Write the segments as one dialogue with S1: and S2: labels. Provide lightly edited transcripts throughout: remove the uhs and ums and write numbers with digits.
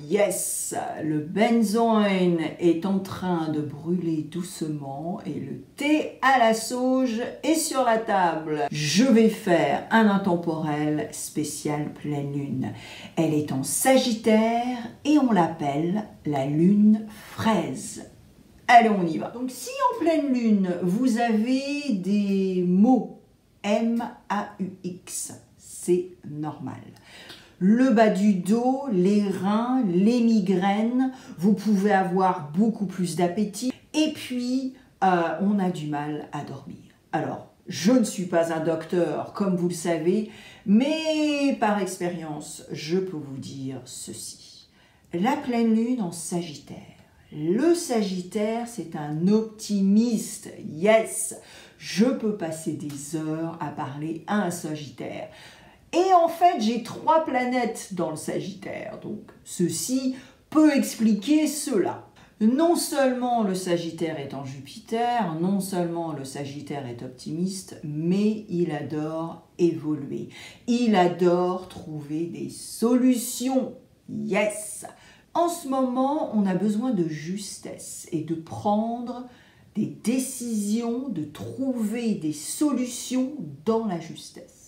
S1: yes, le benzoin est en train de brûler doucement et le thé à la sauge est sur la table. Je vais faire un intemporel spécial pleine lune. Elle est en Sagittaire et on l'appelle la lune fraise. Allez, on y va. Donc si en pleine lune, vous avez des maux M-A-U-X, c'est normal. Le bas du dos, les reins, les migraines, vous pouvez avoir beaucoup plus d'appétit et puis on a du mal à dormir. Alors, je ne suis pas un docteur comme vous le savez, mais par expérience, je peux vous dire ceci. La pleine lune en Sagittaire. Le Sagittaire, c'est un optimiste. Yes, je peux passer des heures à parler à un Sagittaire. Et en fait, j'ai 3 planètes dans le Sagittaire, donc ceci peut expliquer cela. Non seulement le Sagittaire est en Jupiter, non seulement le Sagittaire est optimiste, mais il adore évoluer. Il adore trouver des solutions. Yes! En ce moment, on a besoin de justesse et de prendre des décisions, de trouver des solutions dans la justesse.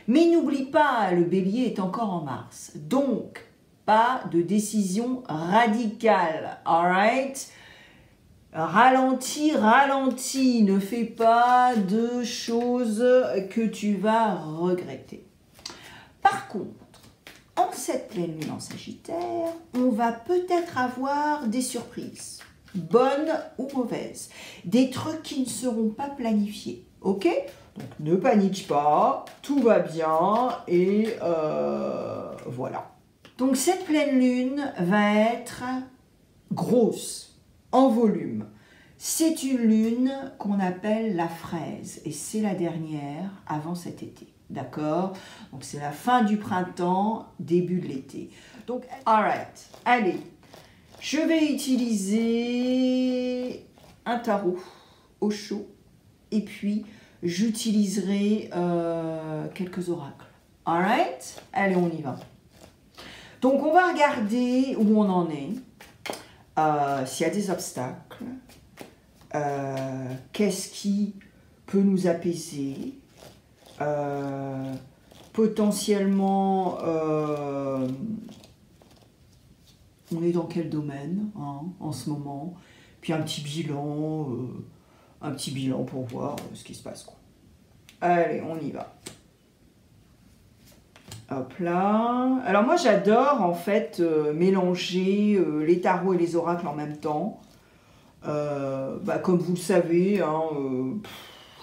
S1: Mais n'oublie pas, le Bélier est encore en Mars, donc pas de décision radicale, alright? Ralentis, ralentis, ne fais pas de choses que tu vas regretter. Par contre, en cette pleine lune en Sagittaire, on va peut-être avoir des surprises, bonnes ou mauvaises, des trucs qui ne seront pas planifiés, ok? Donc ne panique pas, tout va bien et voilà. Donc cette pleine lune va être grosse, en volume. C'est une lune qu'on appelle la fraise et c'est la dernière avant cet été. D'accord? Donc c'est la fin du printemps, début de l'été. Donc, alright, allez, je vais utiliser un tarot au chaud et puis j'utiliserai quelques oracles. Alright? Allez, on y va. Donc, on va regarder où on en est, s'il y a des obstacles, qu'est-ce qui peut nous apaiser, potentiellement, on est dans quel domaine en ce moment, puis un petit bilan pour voir ce qui se passe, quoi. Allez, on y va. Hop là. Alors moi j'adore en fait mélanger les tarots et les oracles en même temps. Comme vous le savez,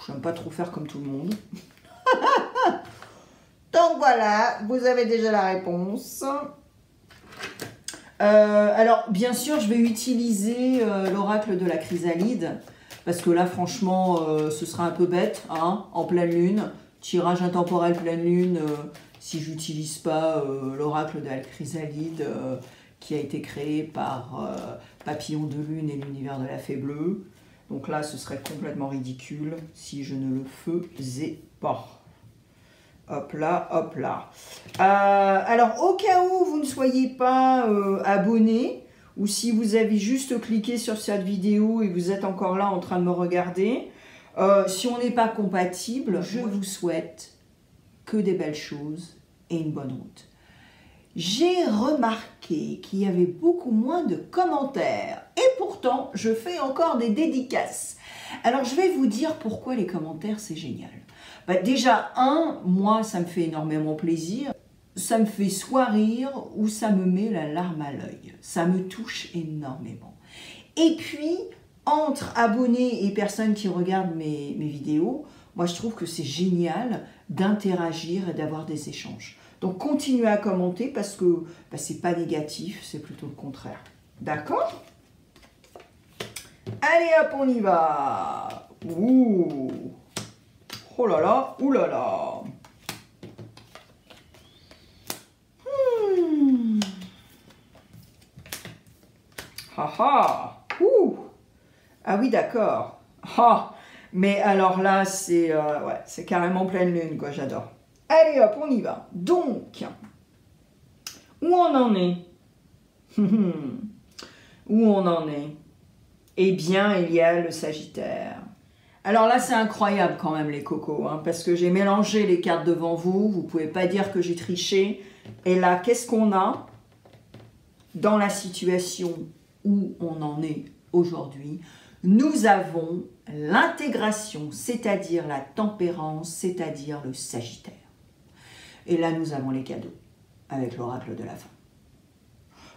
S1: j'aime pas trop faire comme tout le monde. Donc voilà, vous avez déjà la réponse. Alors bien sûr je vais utiliser l'oracle de la chrysalide. Parce que là, franchement, ce sera un peu bête, en pleine lune. Tirage intemporel pleine lune, si je n'utilise pas l'oracle de la chrysalide, qui a été créé par Papillon de Lune et l'univers de la Fée Bleue. Donc là, ce serait complètement ridicule si je ne le faisais pas. Hop là, hop là. Alors, au cas où vous ne soyez pas abonné, ou si vous avez juste cliqué sur cette vidéo et vous êtes encore là en train de me regarder, si on n'est pas compatible, je vous souhaite que des belles choses et une bonne route. J'ai remarqué qu'il y avait beaucoup moins de commentaires et pourtant je fais encore des dédicaces. Alors je vais vous dire pourquoi les commentaires c'est génial. Déjà, moi ça me fait énormément plaisir. Ça me fait soit rire ou ça me met la larme à l'œil. Ça me touche énormément. Et puis, entre abonnés et personnes qui regardent mes vidéos, moi je trouve que c'est génial d'interagir et d'avoir des échanges. Donc continuez à commenter parce que c'est pas négatif, c'est plutôt le contraire. D'accord? Allez hop, on y va. Ouh. Oh là là, ouh là là. Haha. Ouh. Ah oui, d'accord. Ah. Mais alors là, c'est ouais, c'est carrément pleine lune, quoi, j'adore. Allez hop, on y va. Donc, où on en est? Où on en est? Eh bien, il y a le Sagittaire. Alors là, c'est incroyable quand même, les cocos, hein, parce que j'ai mélangé les cartes devant vous. Vous ne pouvez pas dire que j'ai triché. Et là, qu'est-ce qu'on a dans la situation où on en est aujourd'hui? Nous avons l'intégration, c'est-à-dire la tempérance, c'est-à-dire le Sagittaire. Et là, nous avons les cadeaux avec l'oracle de la fin.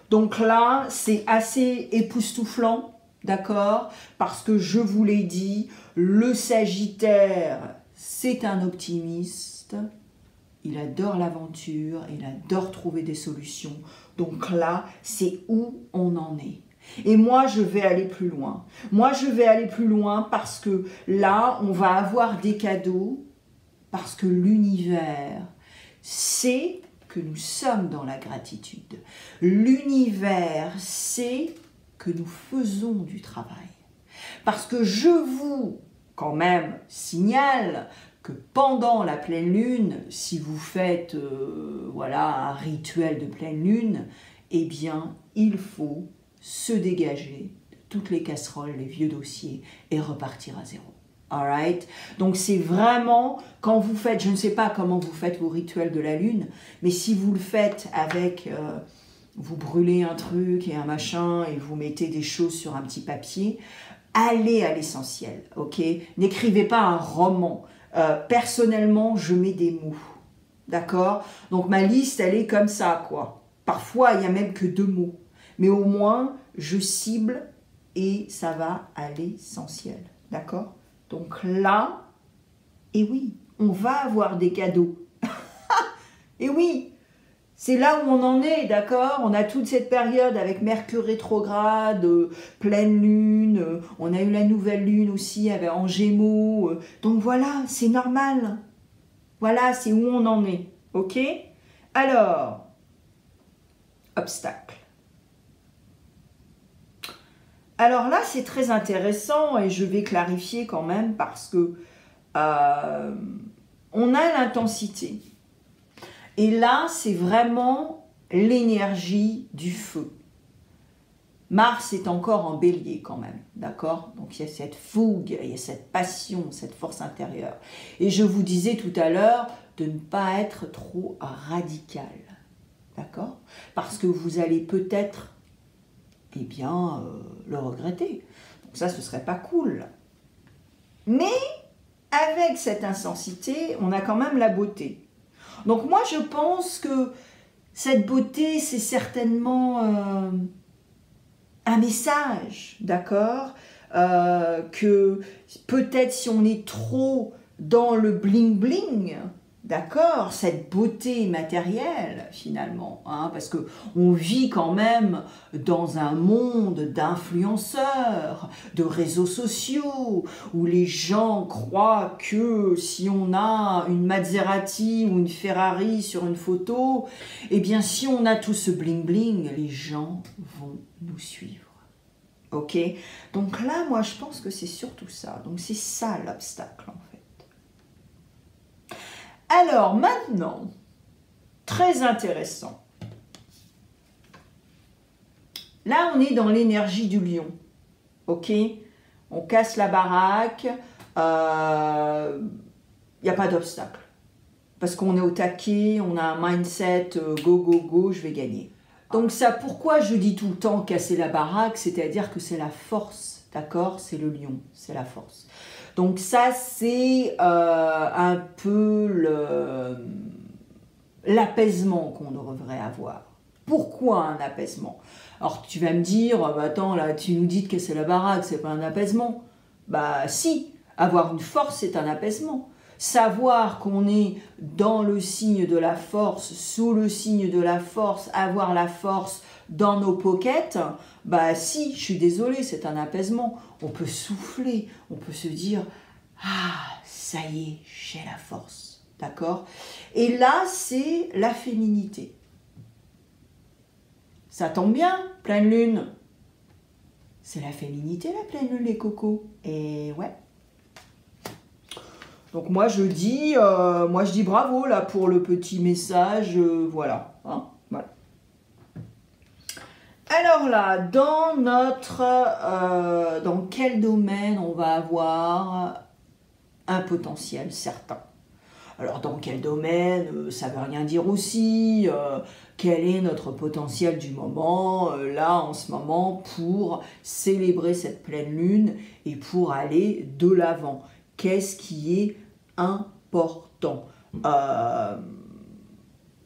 S1: Donc là, c'est assez époustouflant, d'accord? Parce que je vous l'ai dit, le Sagittaire, c'est un optimiste. Il adore l'aventure, il adore trouver des solutions. Donc là, c'est où on en est. Et moi, je vais aller plus loin. Moi, je vais aller plus loin parce que là, on va avoir des cadeaux, parce que l'univers sait que nous sommes dans la gratitude. L'univers sait que nous faisons du travail. Parce que je vous, quand même, signale que pendant la pleine lune, si vous faites voilà, un rituel de pleine lune, eh bien, il faut se dégager de toutes les casseroles, les vieux dossiers et repartir à zéro. Alright? Donc c'est vraiment, quand vous faites, je ne sais pas comment vous faites vos rituels de la lune, mais si vous le faites avec, vous brûlez un truc et un machin et vous mettez des choses sur un petit papier, allez à l'essentiel, ok? N'écrivez pas un roman. Personnellement, je mets des mots, d'accord? Donc ma liste, elle est comme ça, quoi. Parfois, il n'y a même que 2 mots. Mais au moins, je cible et ça va à l'essentiel, d'accord? Donc là, et oui, on va avoir des cadeaux. Et oui, c'est là où on en est, d'accord? On a toute cette période avec Mercure rétrograde, pleine lune, on a eu la nouvelle lune aussi en Gémeaux. Donc voilà, c'est normal. Voilà, c'est où on en est, ok? Alors, obstacle. Alors là, c'est très intéressant et je vais clarifier quand même parce que on a l'intensité. Et là, c'est vraiment l'énergie du feu. Mars est encore en bélier quand même, d'accord? Donc il y a cette fougue, il y a cette passion, cette force intérieure. Et je vous disais tout à l'heure de ne pas être trop radical, d'accord? Parce que vous allez peut-être eh bien, le regretter. Donc ça, ce serait pas cool. Mais, avec cette intensité, on a quand même la beauté. Donc moi, je pense que cette beauté, c'est certainement un message, d'accord? Que peut-être si on est trop dans le bling-bling, d'accord, cette beauté matérielle finalement, hein, parce qu'on vit quand même dans un monde d'influenceurs, de réseaux sociaux, où les gens croient que si on a une Maserati ou une Ferrari sur une photo, eh bien si on a tout ce bling-bling, les gens vont nous suivre. Ok? Donc là, moi je pense que c'est surtout ça. Donc c'est ça l'obstacle en fait. Alors maintenant, très intéressant. Là, on est dans l'énergie du lion. Ok? On casse la baraque. Il n'y a pas d'obstacle. Parce qu'on est au taquet, on a un mindset go, go, go, je vais gagner. Donc ça, pourquoi je dis tout le temps casser la baraque? C'est-à-dire que c'est la force, d'accord? C'est le lion, c'est la force. Donc ça, c'est un peu l'apaisement qu'on devrait avoir. Pourquoi un apaisement? Alors tu vas me dire, bah, attends, là, tu nous dis de casser la baraque, c'est pas un apaisement. Bah si, avoir une force, c'est un apaisement. Savoir qu'on est dans le signe de la force, sous le signe de la force, avoir la force dans nos pockets, bah si, je suis désolée, c'est un apaisement. On peut souffler, on peut se dire « Ah, ça y est, j'ai la force ». D'accord? Et là, c'est la féminité. Ça tombe bien, pleine lune. C'est la féminité, la pleine lune, les cocos. Et ouais. Donc moi je dis bravo là pour le petit message, voilà, hein, voilà. alors là, dans dans quel domaine on va avoir un potentiel certain? Alors, dans quel domaine, ça ne veut rien dire aussi. Quel est notre potentiel du moment, là, en ce moment, pour célébrer cette pleine lune et pour aller de l'avant? Qu'est-ce qui est important?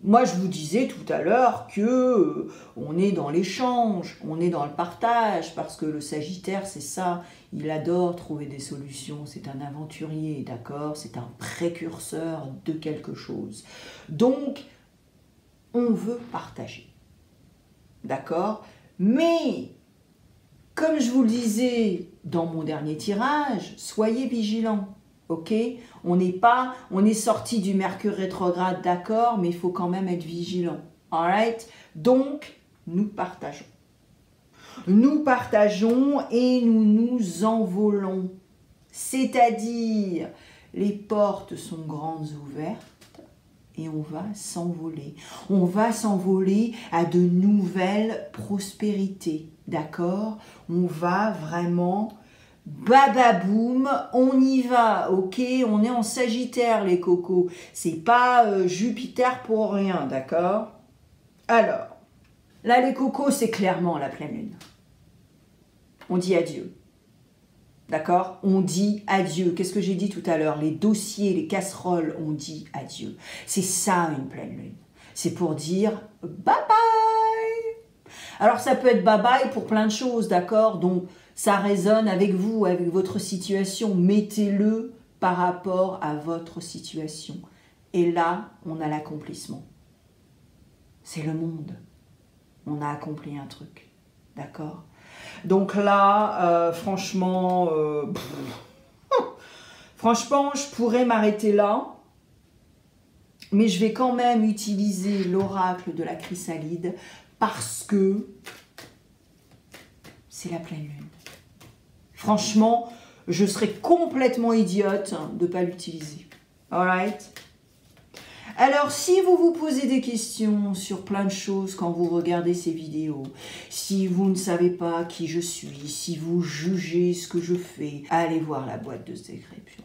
S1: Moi, je vous disais tout à l'heure que on est dans l'échange, on est dans le partage, parce que le Sagittaire, c'est ça, il adore trouver des solutions, c'est un aventurier, d'accord? C'est un précurseur de quelque chose. Donc, on veut partager, d'accord? Mais, comme je vous le disais dans mon dernier tirage, soyez vigilants. Ok, on est sorti du Mercure rétrograde, d'accord, mais il faut quand même être vigilant. Alright? Donc, nous partageons. Nous partageons et nous nous envolons. C'est-à-dire, les portes sont grandes ouvertes et on va s'envoler. On va s'envoler à de nouvelles prospérités, d'accord? On va vraiment... Bababoum, on y va, ok? On est en Sagittaire, les cocos. C'est pas Jupiter pour rien, d'accord? Alors, là, les cocos, c'est clairement la pleine lune. On dit adieu. D'accord? On dit adieu. Qu'est-ce que j'ai dit tout à l'heure? Les dossiers, les casseroles, on dit adieu. C'est ça, une pleine lune. C'est pour dire bye-bye. Alors, ça peut être bye-bye pour plein de choses, d'accord? Donc, ça résonne avec vous, avec votre situation. Mettez-le par rapport à votre situation. Et là, on a l'accomplissement. C'est le monde. On a accompli un truc. D'accord? Donc là, franchement, franchement, je pourrais m'arrêter là. Mais je vais quand même utiliser l'oracle de la chrysalide parce que c'est la pleine lune. Franchement, je serais complètement idiote de ne pas l'utiliser. Alright? Alors, si vous vous posez des questions sur plein de choses quand vous regardez ces vidéos, si vous ne savez pas qui je suis, si vous jugez ce que je fais, allez voir la boîte de description.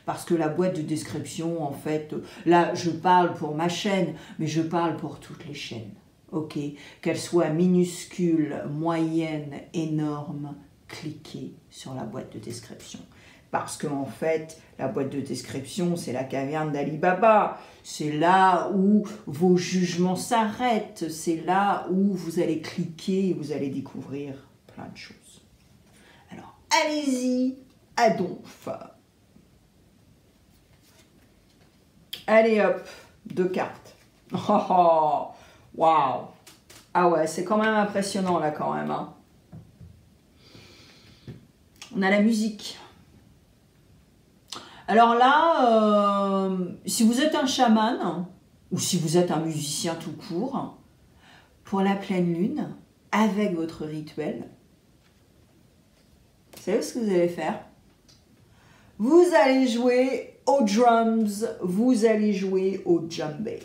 S1: Parce que la boîte de description, en fait, là, je parle pour ma chaîne, mais je parle pour toutes les chaînes. Ok? Qu'elles soient minuscules, moyennes, énormes, cliquez sur la boîte de description. Parce qu'en fait, la boîte de description, c'est la caverne d'Ali Baba. C'est là où vos jugements s'arrêtent. C'est là où vous allez cliquer et vous allez découvrir plein de choses. Alors, allez-y, à donf. Allez hop, 2 cartes. Oh, waouh. Ah ouais, c'est quand même impressionnant là quand même. Hein. On a la musique. Alors là, si vous êtes un chaman, ou si vous êtes un musicien tout court, pour la pleine lune, avec votre rituel, vous savez ce que vous allez faire? Vous allez jouer aux drums, vous allez jouer au djembé.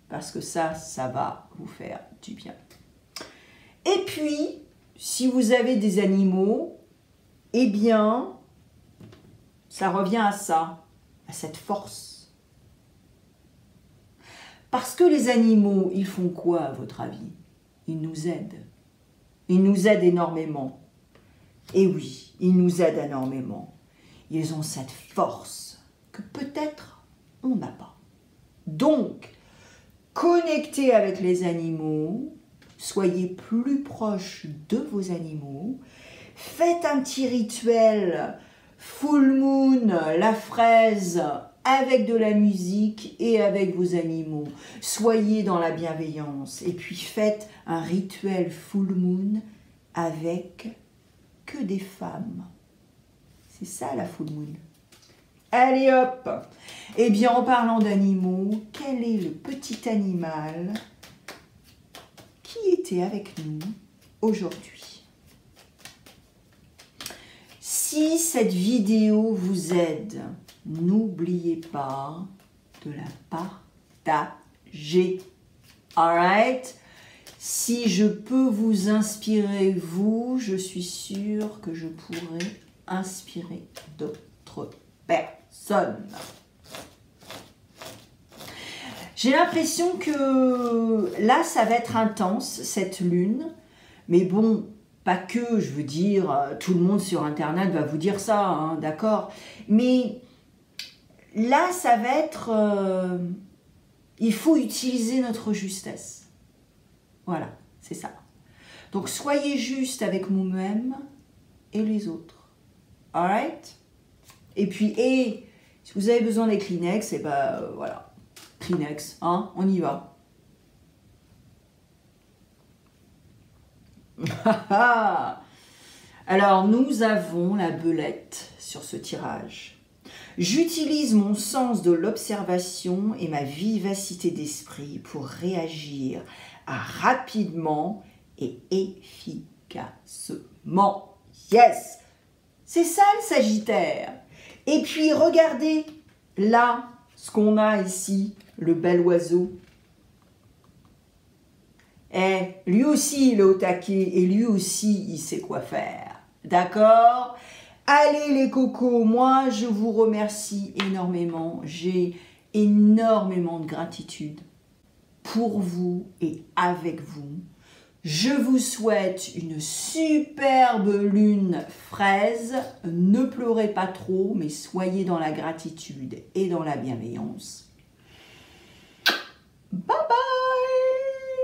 S1: Parce que ça va vous faire du bien. Et puis, si vous avez des animaux, eh bien, ça revient à ça, à cette force. Parce que les animaux, ils font quoi à votre avis? Ils nous aident. Ils nous aident énormément. Et oui, ils nous aident énormément. Ils ont cette force que peut-être on n'a pas. Donc, connectez avec les animaux, soyez plus proches de vos animaux, faites un petit rituel full moon, la fraise, avec de la musique et avec vos animaux. Soyez dans la bienveillance et puis faites un rituel full moon avec que des femmes. C'est ça la full moon. Allez hop! Eh bien en parlant d'animaux, quel est le petit animal qui était avec nous aujourd'hui? Si cette vidéo vous aide, n'oubliez pas de la partager. Alright? Si je peux vous inspirer, vous, je suis sûre que je pourrai inspirer d'autres personnes. J'ai l'impression que là, ça va être intense, cette lune. Mais bon, pas que, je veux dire, tout le monde sur Internet va vous dire ça, hein, d'accord? Mais là, ça va être... il faut utiliser notre justesse. Voilà, c'est ça. Donc, soyez juste avec vous-même et les autres. Alright? Et puis, si vous avez besoin des Kleenex, et ben voilà. Kleenex, hein, on y va. Alors, nous avons la belette sur ce tirage. J'utilise mon sens de l'observation et ma vivacité d'esprit pour réagir rapidement et efficacement. Yes! C'est ça le Sagittaire. Et puis, regardez là ce qu'on a ici, le bel oiseau. Lui aussi, il est au taquet et lui aussi, il sait quoi faire. D'accord? Allez les cocos, moi je vous remercie énormément. J'ai énormément de gratitude pour vous et avec vous. Je vous souhaite une superbe lune fraise. Ne pleurez pas trop, mais soyez dans la gratitude et dans la bienveillance. Bye bye!